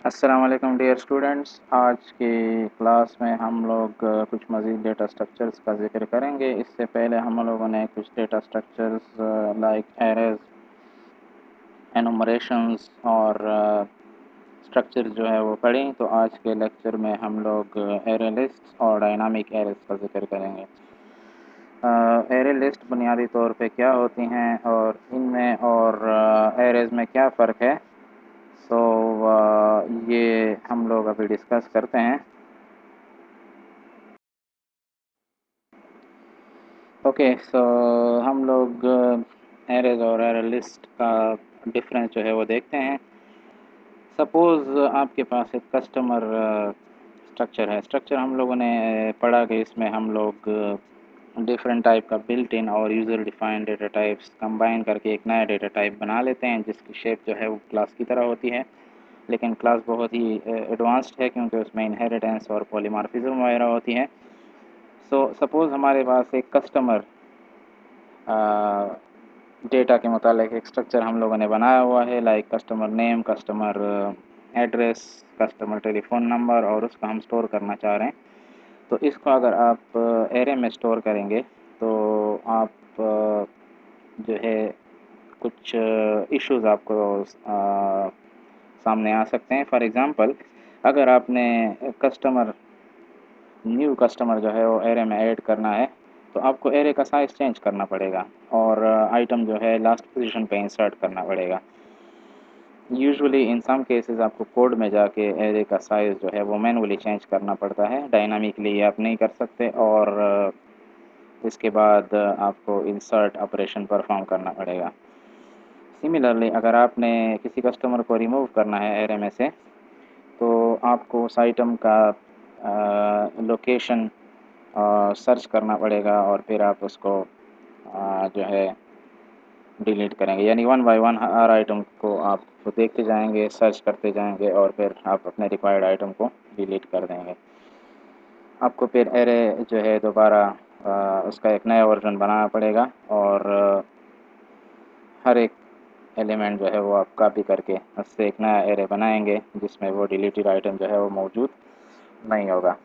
अस्सलाम वालेकुम dear students. आज की क्लास में हम लोग कुछ मज़ीद डेटा स्ट्रक्चर्स का ज़िक्र करेंगे। इससे पहले हम लोगों ने कुछ data structures like arrays, enumerations और स्ट्रक्चर जो है वो पढ़ी। तो आज के लेक्चर में हम लोग एरे लिस्ट और डायनामिक एरेज का ज़िक्र करेंगे। एरे लिस्ट बुनियादी तौर पे क्या होती हैं और इनमें और एरेज में क्या फ़र्क है, सो ये हम लोग अभी डिस्कस करते हैं। ओके, सो हम लोग एरेज और एरे लिस्ट का डिफरेंस जो है वो देखते हैं। सपोज़ आपके पास एक कस्टमर स्ट्रक्चर है। स्ट्रक्चर हम लोगों ने पढ़ा कि इसमें हम लोग डिफरेंट टाइप का बिल्ट इन और user defined data types combine करके एक नया डेटा टाइप बना लेते हैं, जिसकी शेप जो है वो क्लास की तरह होती है। लेकिन क्लास बहुत ही एडवांस्ड है क्योंकि उसमें इनहेरिटेंस और पॉलीमॉर्फिज्म वगैरह होती है। सो सपोज़ हमारे पास एक कस्टमर डेटा के मुतालिक एक स्ट्रक्चर हम लोगों ने बनाया हुआ है, like customer name, customer address, customer telephone number, और उसको हम स्टोर करना चाह रहे हैं। तो इसको अगर आप एरे में स्टोर करेंगे तो आप जो है कुछ इश्यूज़ आपको सामने आ सकते हैं। फॉर एग्ज़ाम्पल, अगर आपने न्यू कस्टमर जो है वो एरे में ऐड करना है तो आपको एरे का साइज़ चेंज करना पड़ेगा और आइटम जो है लास्ट पोजीशन पे इंसर्ट करना पड़ेगा। यूजुअली इन सम केसेस आपको कोड में जाके एरे का साइज़ जो है वो मैनुअली चेंज करना पड़ता है, डायनामिकली आप नहीं कर सकते। और इसके बाद आपको इंसर्ट ऑपरेशन परफॉर्म करना पड़ेगा। सिमिलरली, अगर आपने किसी कस्टमर को रिमूव करना है एरे में से तो आपको उस आइटम का लोकेशन सर्च करना पड़ेगा और फिर आप उसको जो है डिलीट करेंगे। यानी one by one her item को आप देखते जाएंगे, सर्च करते जाएंगे और फिर आप अपने रिक्वायर्ड आइटम को डिलीट कर देंगे। आपको फिर एरे जो है दोबारा उसका एक नया वर्जन बनाना पड़ेगा और हर एक एलिमेंट जो है वो आप कॉपी करके उससे एक नया एरे बनाएंगे जिसमें वो डिलीटेड आइटम जो है वो मौजूद नहीं होगा।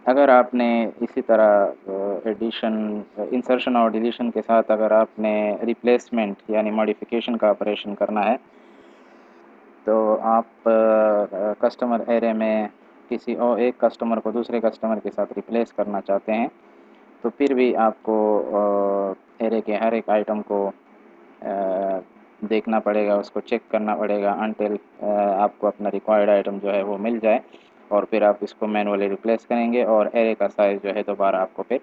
अगर आपने इसी तरह एडिशन, इंसर्शन और डिलीशन के साथ अगर आपने रिप्लेसमेंट यानी मॉडिफिकेशन का ऑपरेशन करना है तो आप कस्टमर एरे में किसी और एक कस्टमर को दूसरे कस्टमर के साथ रिप्लेस करना चाहते हैं तो फिर भी आपको एरे के हर एक आइटम को देखना पड़ेगा, उसको चेक करना पड़ेगा अनटिल आपको अपना रिक्वायर्ड आइटम जो है वो मिल जाए और फिर आप इसको मैनुअली रिप्लेस करेंगे और एरे का साइज़ जो है दोबारा आपको फिर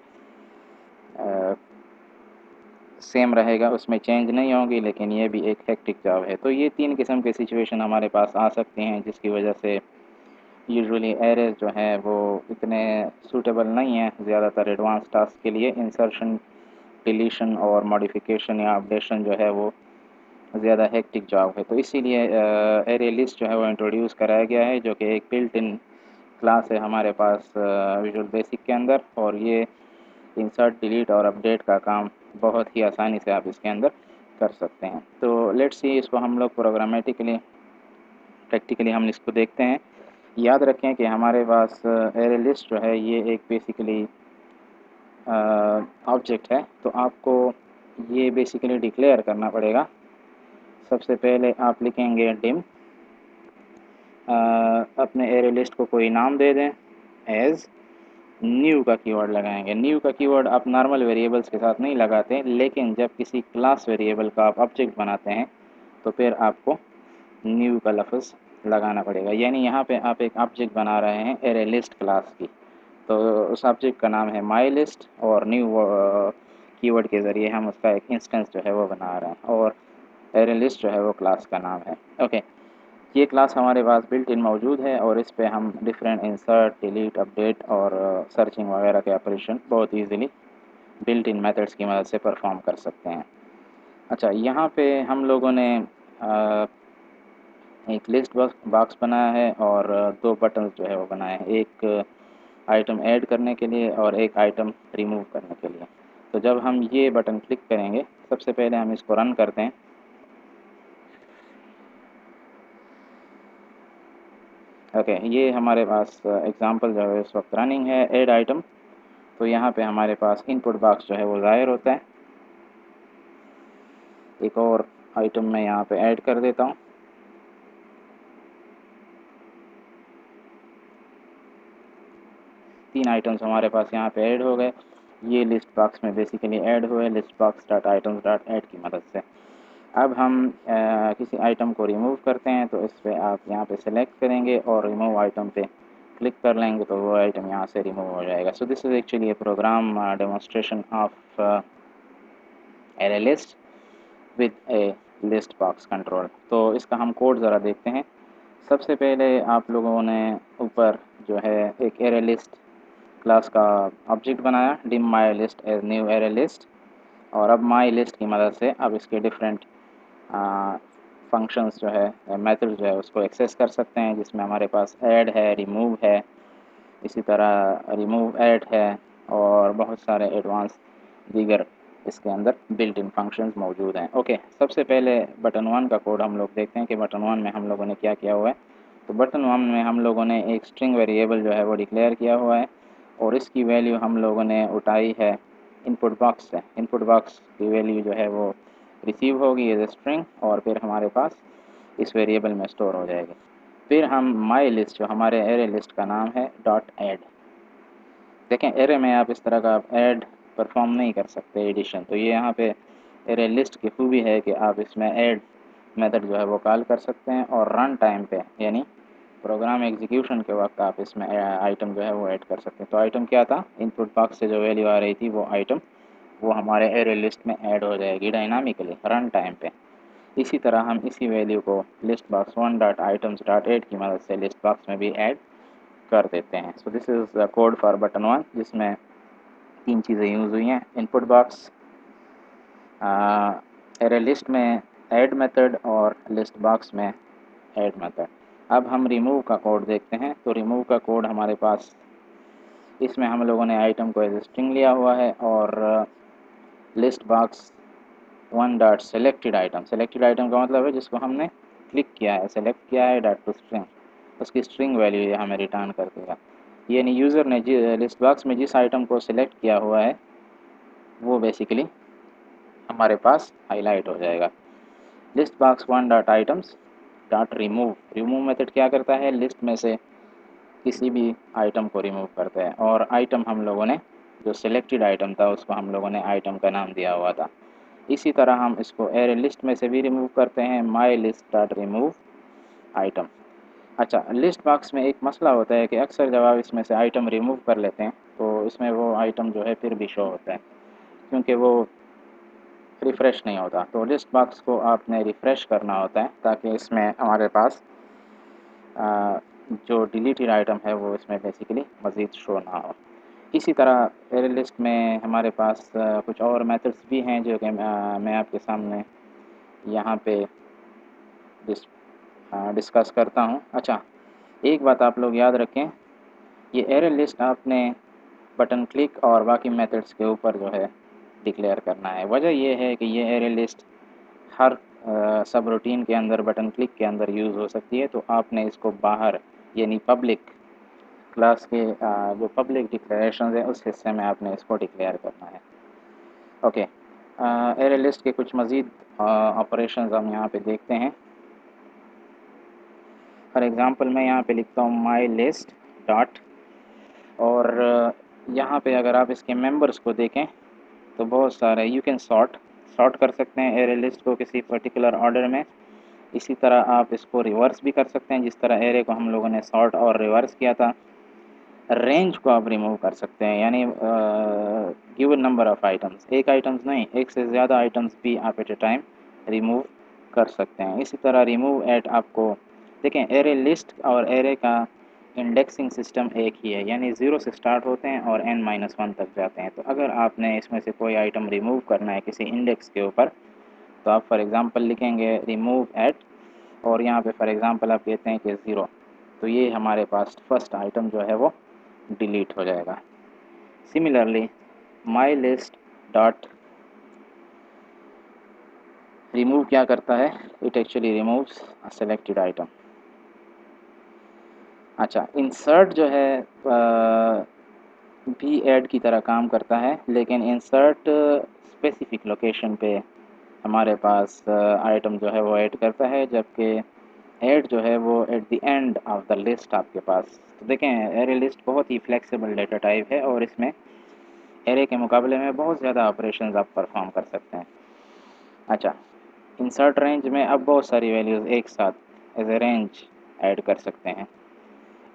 सेम रहेगा, उसमें चेंज नहीं होगी। लेकिन ये भी एक हेक्टिक जॉब है। तो ये तीन किस्म के सिचुएशन हमारे पास आ सकती हैं जिसकी वजह से यूजुअली एरेज जो हैं वो इतने सूटेबल नहीं हैं ज़्यादातर एडवांस टास्क के लिए। इंसर्शन, डिलीशन और मॉडिफिकेशन या अपडेशन जो है वो ज़्यादा हेक्टिक जॉब है। तो इसीलिए एरे लिस्ट जो है वो इंट्रोड्यूस कराया गया है, जो कि एक बिल्ट इन क्लास है हमारे पास विजुअल बेसिक के अंदर, और ये इंसर्ट, डिलीट और अपडेट का काम बहुत ही आसानी से आप इसके अंदर कर सकते हैं। तो लेट्स सी, इसको हम लोग प्रोग्रामेटिकली, प्रैक्टिकली हम इसको देखते हैं। याद रखें कि हमारे पास एरे लिस्ट जो है ये एक बेसिकली ऑब्जेक्ट है। तो आपको ये बेसिकली डिक्लेयर करना पड़ेगा। सबसे पहले आप लिखेंगे डिम, अपने एरे लिस्ट को कोई नाम दे दें, एज न्यू का कीवर्ड लगाएंगे। न्यू का कीवर्ड आप नॉर्मल वेरिएबल्स के साथ नहीं लगाते, लेकिन जब किसी क्लास वेरिएबल का आप ऑब्जेक्ट बनाते हैं तो फिर आपको न्यू का लफ्ज़ लगाना पड़ेगा। यानी यहाँ पे आप एक ऑब्जेक्ट बना रहे हैं एरे लिस्ट क्लास की, तो उस ऑब्जेक्ट का नाम है माई लिस्ट और न्यू कीवर्ड के ज़रिए हम उसका एक इंस्टेंस जो है वो बना रहे हैं और एरे लिस्ट जो है वो क्लास का नाम है। ओके, ये क्लास हमारे पास बिल्ट इन मौजूद है और इस पे हम डिफरेंट इंसर्ट, डिलीट, अपडेट और सर्चिंग वगैरह के ऑपरेशन बहुत इजीली बिल्ट इन मेथड्स की मदद से परफॉर्म कर सकते हैं। अच्छा, यहाँ पे हम लोगों ने अ, एक लिस्ट बॉक्स बनाया है और दो बटन जो है वो बनाए हैं, एक आइटम ऐड करने के लिए और एक आइटम रिमूव करने के लिए। तो जब हम ये बटन क्लिक करेंगे, सबसे पहले हम इसको रन करते हैं। ओके, ये हमारे पास एग्ज़ाम्पल जो है इस वक्त रनिंग है, ऐड आइटम। तो यहाँ पे हमारे पास इनपुट बॉक्स जो है वो ज़ाहिर होता है। एक और आइटम मैं यहाँ पे ऐड कर देता हूँ। तीन आइटम्स हमारे पास यहाँ पे ऐड हो गए। ये लिस्ट बॉक्स में बेसिकली ऐड हुए list box dot items dot add की मदद से। अब हम किसी आइटम को रिमूव करते हैं तो इस पर आप यहाँ पे सेलेक्ट करेंगे और रिमूव आइटम पे क्लिक कर लेंगे तो वो आइटम यहाँ से रिमूव हो जाएगा। So this is actually a program demonstration of array list with a list box control. तो इसका हम कोड ज़रा देखते हैं। सबसे पहले आप लोगों ने ऊपर जो है एक एरे लिस्ट क्लास का ऑब्जेक्ट बनाया, dim my list as new array list. और अब माई लिस्ट की मदद से अब इसके डिफरेंट फंक्शंस जो है मेथड जो है उसको एक्सेस कर सकते हैं, जिसमें हमारे पास ऐड है, रिमूव है, इसी तरह रिमूव ऐड है और बहुत सारे एडवांस दीगर इसके अंदर बिल्ट इन फंक्शंस मौजूद हैं। ओके, सबसे पहले बटन 1 का कोड हम लोग देखते हैं कि बटन 1 में हम लोगों ने क्या किया हुआ है। तो बटन 1 में हम लोगों ने एक स्ट्रिंग वेरिएबल जो है वो डिक्लेयर किया हुआ है और इसकी वैल्यू हम लोगों ने उठाई है इनपुट बॉक्स से। इनपुट बॉक्स की वैल्यू जो है वो रिसीव होगी एज ए स्ट्रिंग और फिर हमारे पास इस वेरिएबल में स्टोर हो जाएगी। फिर हम माई लिस्ट जो हमारे एरे लिस्ट का नाम है डॉट ऐड। देखें, एरे में आप इस तरह का आप ऐड परफॉर्म नहीं कर सकते एडिशन। तो ये यहाँ पे एरे लिस्ट की खूबी है कि आप इसमें ऐड मेथड जो है वो कॉल कर सकते हैं और रन टाइम पे यानी प्रोग्राम एग्जीक्यूशन के वक्त आप इसमें आइटम जो है वो ऐड कर सकते हैं। तो आइटम क्या था, इनपुट बॉक्स से जो वैल्यू आ रही थी वो आइटम वो हमारे एरे लिस्ट में ऐड हो जाएगी डायनामिकली रन टाइम पे। इसी तरह हम इसी वैल्यू को list box 1 dot items dot add की मदद से लिस्ट बॉक्स में भी ऐड कर देते हैं। सो this is the code for button 1 जिसमें तीन चीज़ें यूज़ हुई हैं, इनपुट बॉक्स, एरे लिस्ट में ऐड मेथड और लिस्ट बॉक्स में ऐड मेथड। अब हम रिमूव का कोड देखते हैं। तो रिमूव का कोड हमारे पास, इसमें हम लोगों ने आइटम को एज स्ट्रिंग लिया हुआ है और list box 1 dot selected item, selected item का मतलब है जिसको हमने क्लिक किया है, सेलेक्ट किया है डॉट टू स्ट्रिंग, उसकी स्ट्रिंग वैल्यू ये हमें रिटर्न कर देगा। यानी यूज़र ने लिस्ट बॉक्स में जिस आइटम को सिलेक्ट किया हुआ है वो बेसिकली हमारे पास हाईलाइट हो जाएगा। List box 1 dot items dot remove, remove method क्या करता है, लिस्ट में से किसी भी आइटम को रिमूव करता है और आइटम हम लोगों ने जो सिलेक्टेड आइटम था उसको हम लोगों ने आइटम का नाम दिया हुआ था। इसी तरह हम इसको एरे लिस्ट में से भी रिमूव करते हैं, my list dot remove item. अच्छा, लिस्ट बॉक्स में एक मसला होता है कि अक्सर जब आप इसमें से आइटम रिमूव कर लेते हैं तो इसमें वो आइटम जो है फिर भी शो होता है क्योंकि वो रिफ़्रेश नहीं होता। तो लिस्ट बॉक्स को आपने रिफ़्रेश करना होता है ताकि इसमें हमारे पास जो डिलीटेड आइटम है वो इसमें बेसिकली मज़ीद शो ना हो। इसी तरह एरे लिस्ट में हमारे पास कुछ और मेथड्स भी हैं जो कि मैं आपके सामने यहाँ पे डिस्कस करता हूँ। अच्छा, एक बात आप लोग याद रखें, ये एरे लिस्ट आपने बटन क्लिक और बाकी मेथड्स के ऊपर जो है डिक्लेयर करना है। वजह ये है कि ये एरे लिस्ट हर सब रूटीन के अंदर बटन क्लिक के अंदर यूज़ हो सकती है। तो आपने इसको बाहर यानी पब्लिक क्लास के जो पब्लिक डिक्लेरेशन है उस हिस्से में आपने इसको डिक्लेयर करना है। ओके, एरे लिस्ट के कुछ मज़ीद ऑपरेशंस हम यहाँ पे देखते हैं। फॉर एग्ज़ाम्पल मैं यहाँ पे लिखता हूँ माई लिस्ट डॉट और यहाँ पे अगर आप इसके मेंबर्स को देखें तो बहुत सारे यू कैन सॉर्ट कर सकते हैं एरे लिस्ट को किसी पर्टिकुलर ऑर्डर में। इसी तरह आप इसको रिवर्स भी कर सकते हैं जिस तरह एरे को हम लोगों ने सॉर्ट और रिवर्स किया था। रेंज को आप रिमूव कर सकते हैं यानी गिवन नंबर ऑफ़ आइटम्स, एक आइटम्स नहीं एक से ज़्यादा आइटम्स भी आप एट ए टाइम रिमूव कर सकते हैं। इसी तरह रिमूव एट आपको देखें, एरे लिस्ट और एरे का इंडेक्सिंग सिस्टम एक ही है यानी 0 से स्टार्ट होते हैं और n-1 तक जाते हैं। तो अगर आपने इसमें से कोई आइटम रिमूव करना है किसी इंडेक्स के ऊपर तो आप फॉर एग्ज़ाम्पल लिखेंगे रिमूव एट और यहाँ पे फॉर एग्ज़ाम्पल आप कहते हैं कि 0, तो ये हमारे पास फर्स्ट आइटम जो है वो डिलीट हो जाएगा। Similarly my list dot remove क्या करता है, it actually removes a selected item. अच्छा, इंसर्ट जो है भी ऐड की तरह काम करता है, लेकिन इंसर्ट स्पेसिफिक लोकेशन पे हमारे पास आइटम जो है वो ऐड करता है, जबकि ऐड जो है वो at the end of the list आपके पास। तो देखें, एरे लिस्ट बहुत ही फ्लेक्सिबल डेटा टाइप है और इसमें एरे के मुकाबले में बहुत ज़्यादा ऑपरेशंस आप परफॉर्म कर सकते हैं। अच्छा, इंसर्ट रेंज में अब बहुत सारी वैल्यूज़ एक साथ एज ए रेंज ऐड कर सकते हैं।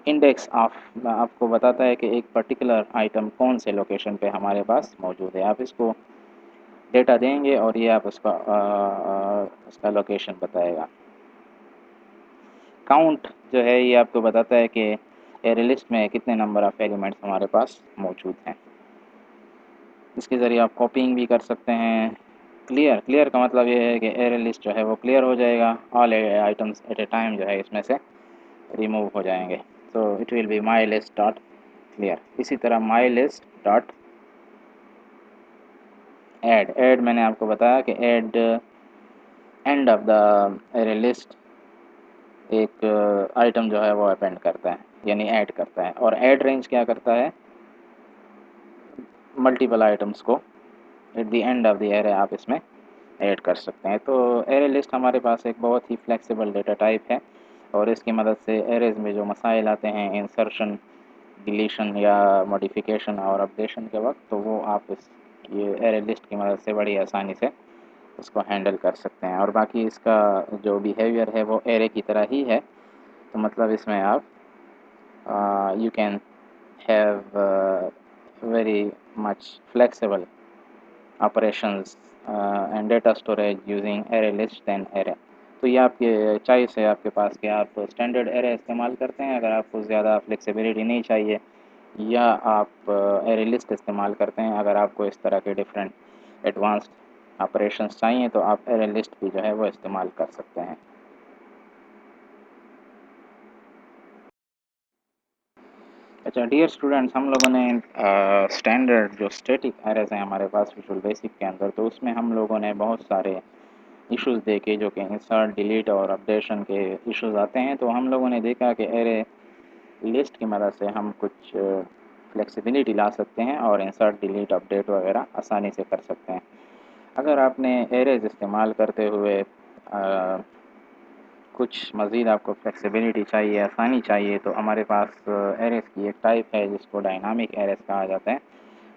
इंडेक्स ऑफ आपको बताता है कि एक पर्टिकुलर आइटम कौन से लोकेशन पे हमारे पास मौजूद है। आप इसको डेटा देंगे और ये आप उसका लोकेशन बताएगा। काउंट जो है ये आपको बताता है कि एरे लिस्ट में कितने नंबर ऑफ़ एलिमेंट्स हमारे पास मौजूद हैं। इसके ज़रिए आप कॉपिंग भी कर सकते हैं। क्लियर का मतलब ये है कि एरे लिस्ट जो है वो क्लियर हो जाएगा, ऑल आइटम्स एट ए टाइम जो है इसमें से रिमूव हो जाएंगे। तो it will be my list dot clear. इसी तरह माई लिस्ट डॉट ऐड मैंने आपको बताया कि add end of the array list एक आइटम जो है वो अपेंड करता है, यानी ऐड करता है। और ऐड रेंज क्या करता है, मल्टीपल आइटम्स को at the end of the array आप इसमें ऐड कर सकते हैं। तो एरे लिस्ट हमारे पास एक बहुत ही फ्लेक्सिबल डेटा टाइप है और इसकी मदद से एरेज में जो मसाइल आते हैं इंसर्शन, डिलीशन या मॉडिफिकेशन और अपडेशन के वक्त, तो वो आप इस ये एरे लिस्ट की मदद से बड़ी आसानी से उसको हैंडल कर सकते हैं। और बाकी इसका जो बिहेवियर है वो एरे की तरह ही है। तो मतलब इसमें आप you can have very much flexible operations and data storage using array list than array। तो ये आपके चॉइस है आपके पास कि आप स्टैंडर्ड एरे इस्तेमाल करते हैं अगर आपको ज़्यादा फ्लेक्सिबिलिटी नहीं चाहिए, या आप एरे लिस्ट इस्तेमाल करते हैं अगर आपको इस तरह के डिफरेंट एडवांस्ड ऑपरेशंस चाहिए, तो आप एरे लिस्ट भी जो है वो इस्तेमाल कर सकते हैं। अच्छा डियर स्टूडेंट्स, हम लोगों ने स्टैंडर्ड जो स्टैटिक एरेज हैं हमारे पास विजुअल बेसिक के अंदर, तो उसमें हम लोगों ने बहुत सारे इश्यूज देखे जो कि इंसर्ट, डिलीट और अपडेशन के इश्यूज आते हैं। तो हम लोगों ने देखा कि एरे लिस्ट की मदद से हम कुछ फ्लेक्सिबिलिटी ला सकते हैं और इंसर्ट, डिलीट, अपडेट वगैरह आसानी से कर सकते हैं। अगर आपने एरेज इस्तेमाल करते हुए कुछ मज़ीद आपको फ्लेक्सिबिलिटी चाहिए, आसानी चाहिए, तो हमारे पास एरेज़ की एक टाइप है जिसको डायनामिक एरेज़ कहा जाता है।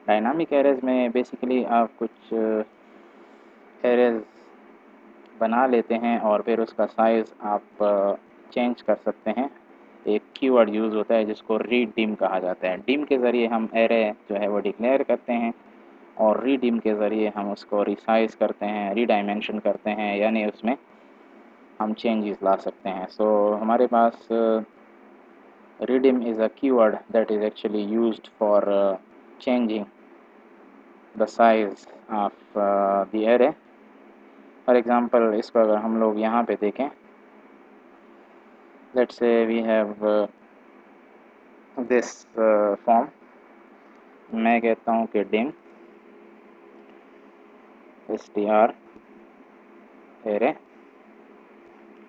डायनामिक एरेज़ में बेसिकली आप कुछ एरेज़ बना लेते हैं और फिर उसका साइज़ आप चेंज कर सकते हैं। एक कीवर्ड यूज़ होता है जिसको रीडिम कहा जाता है। डिम के ज़रिए हम एरे जो है वो डिक्लेयर करते हैं और रीडिम के ज़रिए हम उसको रिसाइज़ करते हैं, रीडायमेंशन करते हैं, यानी उसमें हम चेंजेस ला सकते हैं। सो हमारे पास redeem is a keyword that is actually used for changing the size of the array. For example, इसको अगर हम लोग यहाँ पे देखें, let's say we have this form। मैं कहता हूँ कि dim str array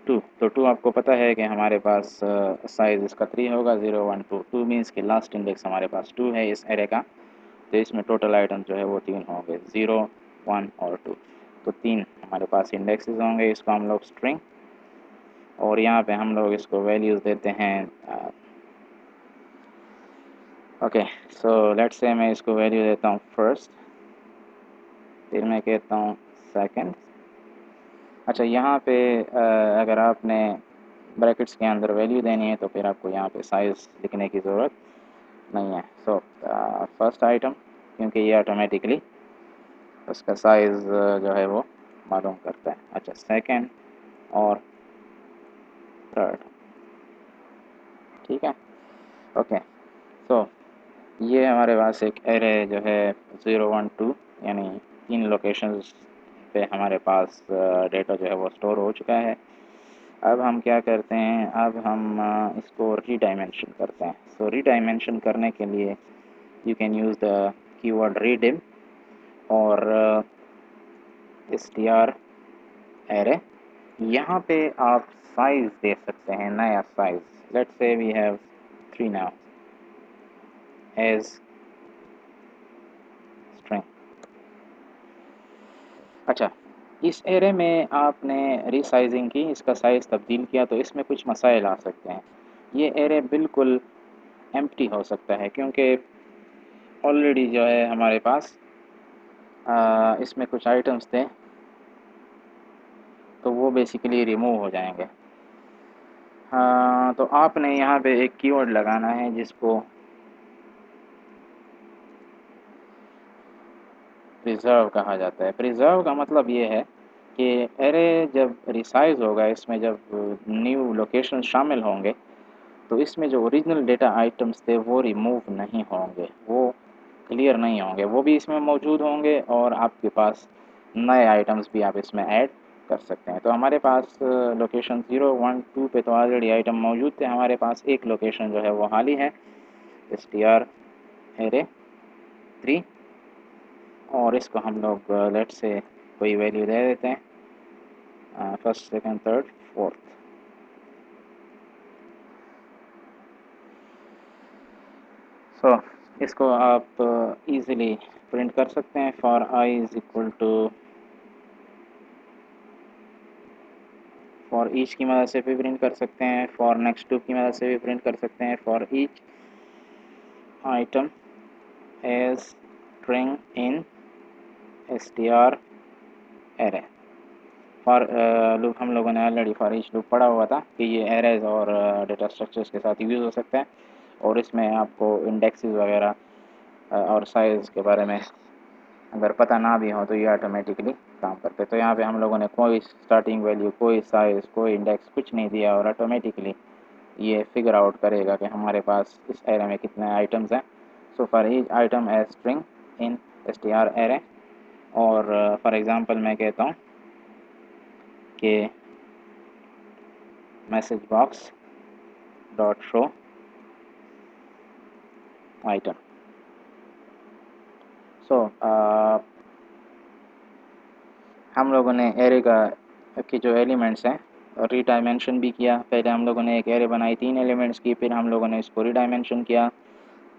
2। तो 2 आपको पता है कि हमारे पास साइज़ इसका 3 होगा, 0 1 2। 2 मीन्स कि लास्ट इंडेक्स हमारे पास 2 है इस एरे का, तो इसमें टोटल आइटम जो है वो 3 होंगे, 0 1 और 2। तो 3 हमारे पास इंडेक्सेस होंगे। इसको हम लोग स्ट्रिंग और यहाँ पे हम लोग इसको वैल्यूज़ देते हैं। ओके, सो लेट्स से मैं इसको वैल्यू देता हूँ फर्स्ट, फिर मैं कहता हूँ सेकंड। अच्छा, यहाँ पे अगर आपने ब्रैकेट्स के अंदर वैल्यू देनी है तो फिर आपको यहाँ पे साइज़ लिखने की ज़रूरत नहीं है। सो फर्स्ट आइटम, क्योंकि ये ऑटोमेटिकली उसका साइज़ जो है वो मालूम करता है। अच्छा, सेकंड और थर्ड, ठीक है। ओके, सो ये हमारे पास एक एरे जो है 0 1 2, यानी 3 लोकेशंस पे हमारे पास डेटा जो है वो स्टोर हो चुका है। अब हम क्या करते हैं, अब हम इसको रीडायमेंशन करते हैं। सो रीडायमेंशन करने के लिए you can use the keyword redim और str एरे। यहाँ पे आप साइज़ दे सकते हैं, नया size. Let's say we have 3 now as string। अच्छा, इस एरे में आपने रीसाइजिंग की, इसका साइज़ तब्दील किया तो इसमें कुछ मसाइल आ सकते हैं। ये एरे बिल्कुल एम्प्टी हो सकता है क्योंकि ऑलरेडी जो है हमारे पास इसमें कुछ आइटम्स थे तो वो बेसिकली रिमूव हो जाएंगे। तो आपने यहाँ पे एक कीवर्ड लगाना है जिसको प्रिजर्व कहा जाता है। प्रिजर्व का मतलब ये है कि एरे जब रिसाइज होगा, इसमें जब न्यू लोकेशन शामिल होंगे तो इसमें जो ओरिजिनल डेटा आइटम्स थे वो रिमूव नहीं होंगे, वो क्लियर नहीं होंगे, वो भी इसमें मौजूद होंगे और आपके पास नए आइटम्स भी आप इसमें ऐड कर सकते हैं। तो हमारे पास लोकेशन 0, 1, 2 पे तो ऑलरेडी आइटम मौजूद थे, हमारे पास एक लोकेशन जो है वो हाल ही है str एरे 3 और इसको हम लोग लेट से कोई वैल्यू दे देते हैं first, second, third, fourth. So इसको आप इजीली प्रिंट कर सकते हैं। For i is equal to for each की मदद से भी प्रिंट कर सकते हैं, फॉर नेक्स्ट टू की मदद से भी प्रिंट कर सकते हैं, for each item as string in str array. For loop हम लोगों ने ऑलरेडी फॉर ईच लूप पढ़ा हुआ था कि ये एरेज और डेटा स्ट्रक्चर्स के साथ यूज़ हो सकता है और इसमें आपको इंडेक्सेस वगैरह और साइज़ के बारे में अगर पता ना भी हो तो ये ऑटोमेटिकली काम करते हैं। तो यहाँ पे हम लोगों ने कोई स्टार्टिंग वैल्यू, कोई साइज़, कोई इंडेक्स कुछ नहीं दिया और ऑटोमेटिकली ये फिगर आउट करेगा कि हमारे पास इस एरे में कितने आइटम्स हैं। So for each item as string in str array. और फॉर एग्ज़ाम्पल मैं कहता हूँ कि message box dot show item. So हम लोगों ने एरे के जो एलिमेंट्स हैं रीडायमेंशन भी किया। पहले हम लोगों ने एक एरे बनाई 3 एलिमेंट्स की, फिर हम लोगों ने इसको रीडायमेंशन किया,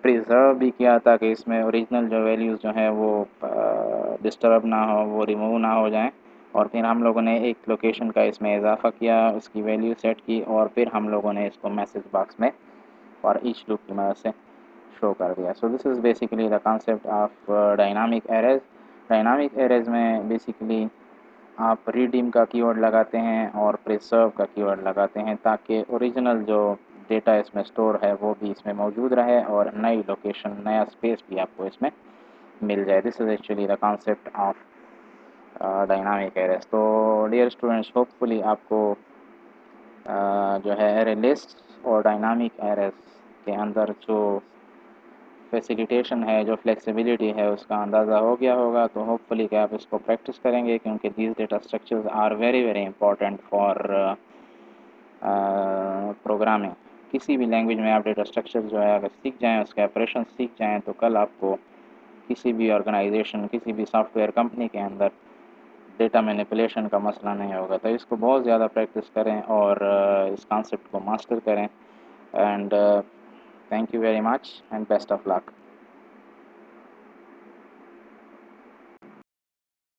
प्रिजर्व भी किया ताकि इसमें ओरिजिनल जो वैल्यूज़ जो हैं वो डिस्टर्ब ना हो, वो रिमूव ना हो जाएं। और फिर हम लोगों ने एक लोकेशन का इसमें इजाफा किया, उसकी वैल्यू सेट की और फिर हम लोगों ने इसको मैसेज बॉक्स में और ईच लूप की मदद से शो कर दिया। सो this is basically the concept of dynamic arrays. Dynamic arrays में बेसिकली आप रिडीम का कीवर्ड लगाते हैं और प्रिजर्व का कीवर्ड लगाते हैं ताकि ओरिजिनल जो डेटा इसमें स्टोर है वो भी इसमें मौजूद रहे और नई लोकेशन, नया स्पेस भी आपको इसमें मिल जाए। This is actually the concept of dynamic arrays. तो डियर स्टूडेंट्स, होपफुली आपको जो है एरे लिस्ट और डायनामिक एरेज के अंदर जो फैसिलिटेशन है, जो फ्लेक्सिबिलिटी है, उसका अंदाज़ा हो गया होगा। तो होपफुली कि आप इसको प्रैक्टिस करेंगे क्योंकि these data structures are very very important for programming. किसी भी लैंग्वेज में आप डेटा स्ट्रक्चर जो है अगर सीख जाएँ, उसके ऑपरेशन सीख जाएँ तो कल आपको किसी भी ऑर्गेनाइजेशन, किसी भी सॉफ्टवेयर कंपनी के अंदर डेटा मैनिपुलेशन का मसला नहीं होगा। तो इसको बहुत ज़्यादा प्रैक्टिस करें और इस कॉन्सेप्ट को मास्टर करें। And thank you very much and best of luck.